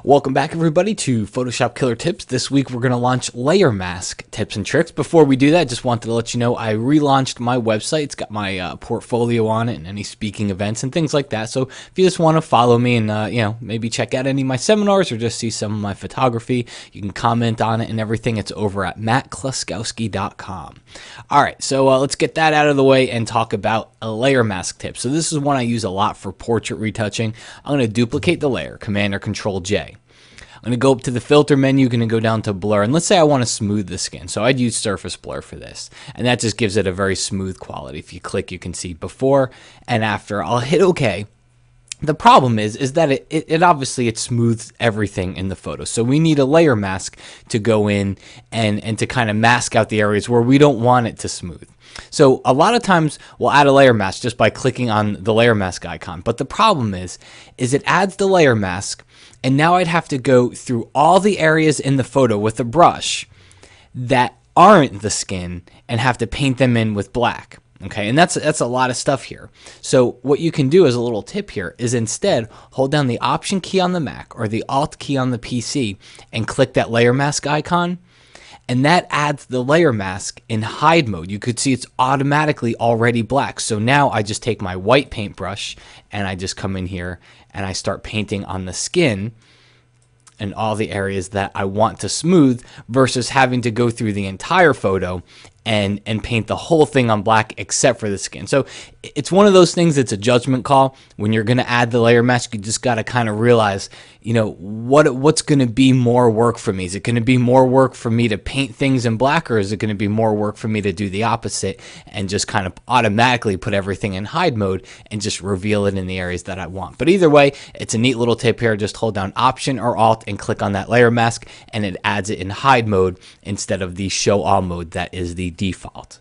Welcome back everybody to Photoshop Killer Tips. This week we're going to launch layer mask tips and tricks. Before we do that, I just wanted to let you know I relaunched my website. It's got my portfolio on it and any speaking events and things like that. So if you just want to follow me and maybe check out any of my seminars or just see some of my photography, you can comment on it and everything. It's over at mattkluskowski.com. All right, so let's get that out of the way and talk about a layer mask tip. So this is one I use a lot for portrait retouching. I'm going to duplicate the layer, Command or Control J. I'm going to go up to the filter menu, going to go down to blur, and let's say I want to smooth the skin. So I'd use surface blur for this, and that just gives it a very smooth quality. If you click, you can see before and after. I'll hit OK. The problem is that it obviously it smooths everything in the photo. So we need a layer mask to go in and to kind of mask out the areas where we don't want it to smooth. So a lot of times we'll add a layer mask just by clicking on the layer mask icon. But the problem is it adds the layer mask, and now I'd have to go through all the areas in the photo with a brush that aren't the skin and have to paint them in with black. Okay, and that's a lot of stuff here. So what you can do as a little tip here is instead hold down the Option key on the Mac or the Alt key on the PC and click that layer mask icon, and that adds the layer mask in hide mode. You could see it's automatically already black. So now I just take my white paintbrush and I just come in here and I start painting on the skin and all the areas that I want to smooth versus having to go through the entire photo and paint the whole thing on black except for the skin. So it's one of those things that's a judgment call. When you're going to add the layer mask, you just got to kind of realize, what's going to be more work for me? Is it going to be more work for me to paint things in black, or is it going to be more work for me to do the opposite and just kind of automatically put everything in hide mode and just reveal it in the areas that I want? But either way, it's a neat little tip here. Just hold down Option or Alt and click on that layer mask, and it adds it in hide mode instead of the show all mode that is the default.